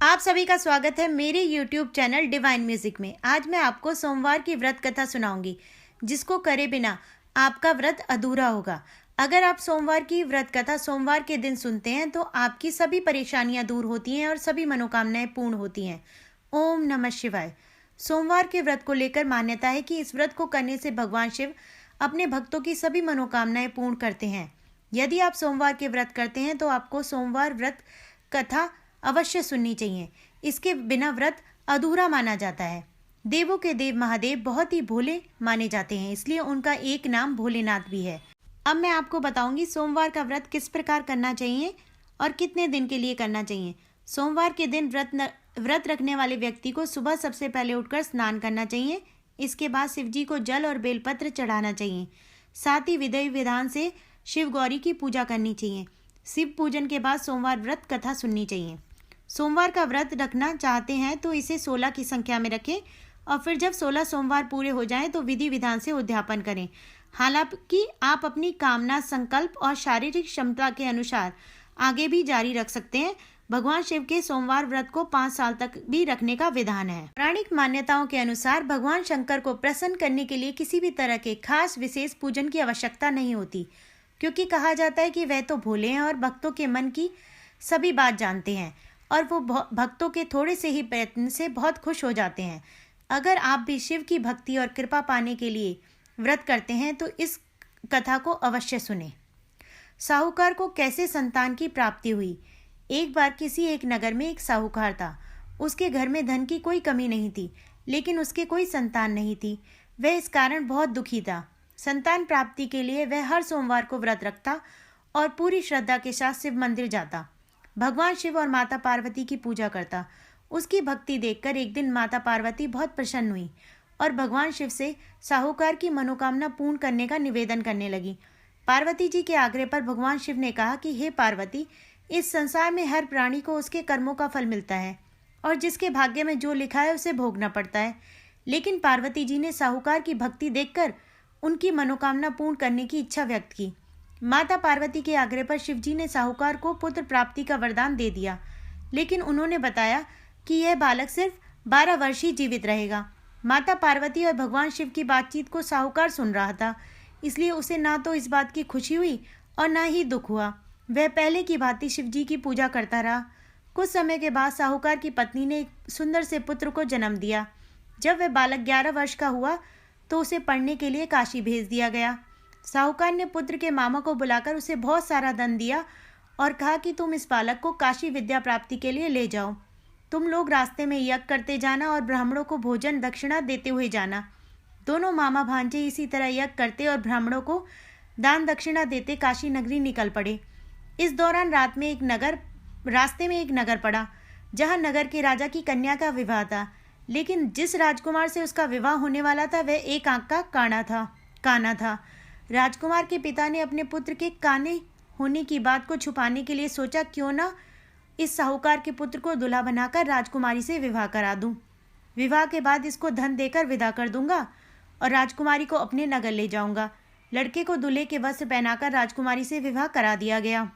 आप सभी का स्वागत है मेरे YouTube चैनल डिवाइन म्यूजिक में। आज मैं आपको सोमवार की व्रत कथा सुनाऊंगी, जिसको करे बिना आपका व्रत अधूरा होगा। अगर आप सोमवार की व्रत कथा सोमवार के दिन सुनते हैं तो आपकी सभी परेशानियां दूर होती हैं और सभी मनोकामनाएं पूर्ण होती हैं। ओम नमः शिवाय। सोमवार के व्रत को लेकर मान्यता है कि इस व्रत को करने से भगवान शिव अपने भक्तों की सभी मनोकामनाएं पूर्ण करते हैं। यदि आप सोमवार के व्रत करते हैं तो आपको सोमवार व्रत कथा अवश्य सुननी चाहिए। इसके बिना व्रत अधूरा माना जाता है। देवों के देव महादेव बहुत ही भोले माने जाते हैं, इसलिए उनका एक नाम भोलेनाथ भी है। अब मैं आपको बताऊंगी सोमवार का व्रत किस प्रकार करना चाहिए और कितने दिन के लिए करना चाहिए। सोमवार के दिन व्रत रखने वाले व्यक्ति को सुबह सबसे पहले उठकर स्नान करना चाहिए। इसके बाद शिव जी को जल और बेलपत्र चढ़ाना चाहिए। साथ ही विधि विधान से शिव गौरी की पूजा करनी चाहिए। शिव पूजन के बाद सोमवार व्रत कथा सुननी चाहिए। सोमवार का व्रत रखना चाहते हैं तो इसे 16 की संख्या में रखें और फिर जब 16 सोमवार पूरे हो जाएं तो विधि विधान से उद्यापन करें। हालांकि आप अपनी कामना, संकल्प और शारीरिक क्षमता के अनुसार आगे भी जारी रख सकते हैं। भगवान शिव के सोमवार व्रत को 5 साल तक भी रखने का विधान है। पौराणिक मान्यताओं के अनुसार भगवान शंकर को प्रसन्न करने के लिए किसी भी तरह के खास विशेष पूजन की आवश्यकता नहीं होती, क्योंकि कहा जाता है कि वह तो भोले हैं और भक्तों के मन की सभी बात जानते हैं और वो भक्तों के थोड़े से ही प्रयत्न से बहुत खुश हो जाते हैं। अगर आप भी शिव की भक्ति और कृपा पाने के लिए व्रत करते हैं तो इस कथा को अवश्य सुनें। साहूकार को कैसे संतान की प्राप्ति हुई। एक बार किसी एक नगर में एक साहूकार था। उसके घर में धन की कोई कमी नहीं थी, लेकिन उसके कोई संतान नहीं थी। वह इस कारण बहुत दुखी था। संतान प्राप्ति के लिए वह हर सोमवार को व्रत रखता और पूरी श्रद्धा के साथ शिव मंदिर जाता। भगवान शिव और माता पार्वती की पूजा करता। उसकी भक्ति देखकर एक दिन माता पार्वती बहुत प्रसन्न हुई और भगवान शिव से साहूकार की मनोकामना पूर्ण करने का निवेदन करने लगी। पार्वती जी के आग्रह पर भगवान शिव ने कहा कि हे पार्वती, इस संसार में हर प्राणी को उसके कर्मों का फल मिलता है और जिसके भाग्य में जो लिखा है उसे भोगना पड़ता है। लेकिन पार्वती जी ने साहूकार की भक्ति देखकर उनकी मनोकामना पूर्ण करने की इच्छा व्यक्त की। माता पार्वती के आग्रह पर शिवजी ने साहूकार को पुत्र प्राप्ति का वरदान दे दिया, लेकिन उन्होंने बताया कि यह बालक सिर्फ 12 वर्ष ही जीवित रहेगा। माता पार्वती और भगवान शिव की बातचीत को साहूकार सुन रहा था, इसलिए उसे ना तो इस बात की खुशी हुई और ना ही दुख हुआ। वह पहले की भांति शिवजी की पूजा करता रहा। कुछ समय के बाद साहूकार की पत्नी ने एक सुंदर से पुत्र को जन्म दिया। जब वह बालक 11 वर्ष का हुआ तो उसे पढ़ने के लिए काशी भेज दिया गया। साहूकार ने पुत्र के मामा को बुलाकर उसे बहुत सारा धन दिया और कहा कि तुम इस बालक को काशी विद्या प्राप्ति के लिए ले जाओ। तुम लोग रास्ते में यज्ञ करते जाना और ब्राह्मणों को भोजन दक्षिणा देते हुए जाना। दोनों मामा भांजे इसी तरह यज्ञ करते और ब्राह्मणों को दान दक्षिणा देते काशी नगरी निकल पड़े। इस दौरान रास्ते में एक नगर पड़ा, जहाँ नगर के राजा की कन्या का विवाह था। लेकिन जिस राजकुमार से उसका विवाह होने वाला था वह एक आंख का काना था। राजकुमार के पिता ने अपने पुत्र के काने होने की बात को छुपाने के लिए सोचा, क्यों ना इस साहूकार के पुत्र को दूल्हा बनाकर राजकुमारी से विवाह करा दूं। विवाह के बाद इसको धन देकर विदा कर दूंगा और राजकुमारी को अपने नगर ले जाऊंगा। लड़के को दूल्हे के वस्त्र पहनाकर राजकुमारी से विवाह करा दिया गया।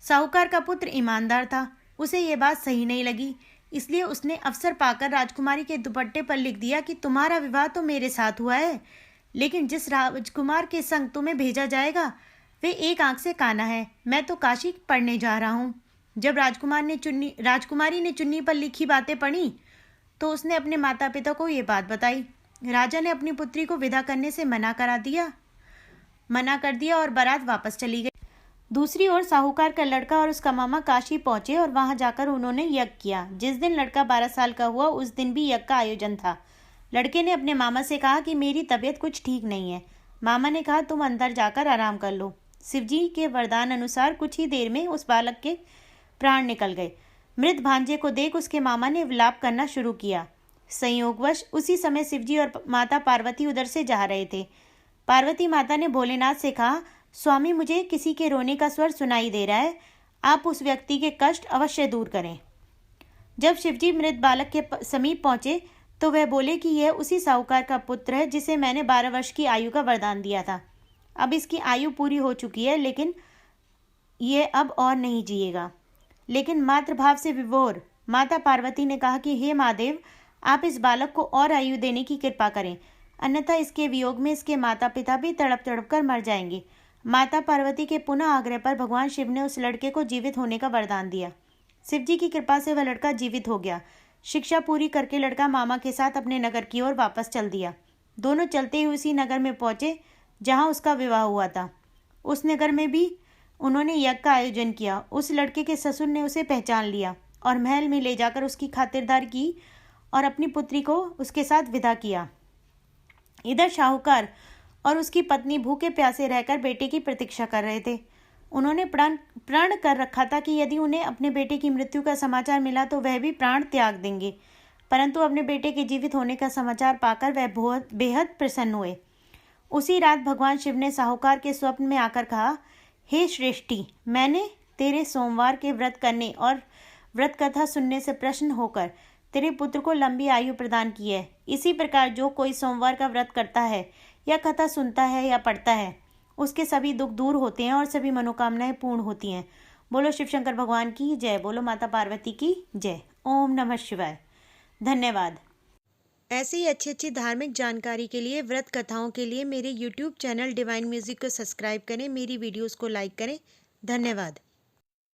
साहूकार का पुत्र ईमानदार था। उसे ये बात सही नहीं लगी, इसलिए उसने अवसर पाकर राजकुमारी के दुपट्टे पर लिख दिया कि तुम्हारा विवाह तो मेरे साथ हुआ है, लेकिन जिस राजकुमार के संग तुम्हें भेजा जाएगा वे एक आंख से काना है। मैं तो काशी पढ़ने जा रहा हूँ। जब राजकुमारी ने चुन्नी पर लिखी बातें पढ़ी तो उसने अपने माता पिता को ये बात बताई। राजा ने अपनी पुत्री को विदा करने से मना कर दिया और बारात वापस चली गई। दूसरी ओर साहूकार का लड़का और उसका मामा काशी पहुंचे और वहां जाकर उन्होंने यज्ञ किया। जिस दिन लड़का 12 साल का हुआ उस दिन भी यज्ञ का आयोजन था। लड़के ने अपने मामा से कहा कि मेरी तबीयत कुछ ठीक नहीं है। मामा ने कहा तुम अंदर जाकर आराम कर लो। शिवजी के वरदान अनुसार कुछ ही देर में उस बालक के प्राण निकल गए। मृत भांजे को देख उसके मामा ने विलाप करना शुरू किया। संयोगवश उसी समय शिवजी और माता पार्वती उधर से जा रहे थे। पार्वती माता ने भोलेनाथ से कहा, स्वामी, मुझे किसी के रोने का स्वर सुनाई दे रहा है। आप उस व्यक्ति के कष्ट अवश्य दूर करें। जब शिवजी मृत बालक के समीप पहुंचे तो वह बोले कि यह उसी साहूकार का पुत्र है जिसे मैंने 12 वर्ष की आयु का वरदान दिया था। अब इसकी आयु पूरी हो चुकी है, लेकिन यह अब और नहीं जिएगा। लेकिन मातृभाव से विभोर माता पार्वती ने कहा कि हे महादेव, आप इस बालक को और आयु देने की कृपा करें, अन्यथा इसके वियोग में इसके माता पिता भी तड़प तड़प कर मर जाएंगे। माता पार्वती के पुनः आग्रह पर भगवान शिव ने उस लड़के को जीवित होने का वरदान दिया। शिव जी की कृपा से वह लड़का जीवित हो गया। शिक्षा पूरी करके लड़का मामा के साथ अपने नगर की ओर वापस चल दिया। दोनों चलते ही उसी नगर में पहुंचे जहां उसका विवाह हुआ था। उस नगर में भी उन्होंने यज्ञ का आयोजन किया। उस लड़के के ससुर ने उसे पहचान लिया और महल में ले जाकर उसकी खातिरदारी की और अपनी पुत्री को उसके साथ विदा किया। इधर शाहूकार और उसकी पत्नी भूखे प्यासे रहकर बेटे की प्रतीक्षा कर रहे थे। उन्होंने प्रण कर रखा था कि यदि उन्हें अपने बेटे की मृत्यु का समाचार मिला तो वह भी प्राण त्याग देंगे, परंतु अपने बेटे के जीवित होने का समाचार पाकर वह बेहद प्रसन्न हुए। उसी रात भगवान शिव ने साहूकार के स्वप्न में आकर कहा, हे श्रेष्ठी, मैंने तेरे सोमवार के व्रत करने और व्रत कथा सुनने से प्रसन्न होकर तेरे पुत्र को लंबी आयु प्रदान की है। इसी प्रकार जो कोई सोमवार का व्रत करता है या कथा सुनता है या पढ़ता है, उसके सभी दुख दूर होते हैं और सभी मनोकामनाएं पूर्ण होती हैं। बोलो शिव शंकर भगवान की जय, बोलो माता पार्वती की जय। ओम नमः शिवाय। धन्यवाद। ऐसी ही अच्छी अच्छी धार्मिक जानकारी के लिए, व्रत कथाओं के लिए मेरे YouTube चैनल डिवाइन म्यूजिक को सब्सक्राइब करें, मेरी वीडियोस को लाइक करें। धन्यवाद।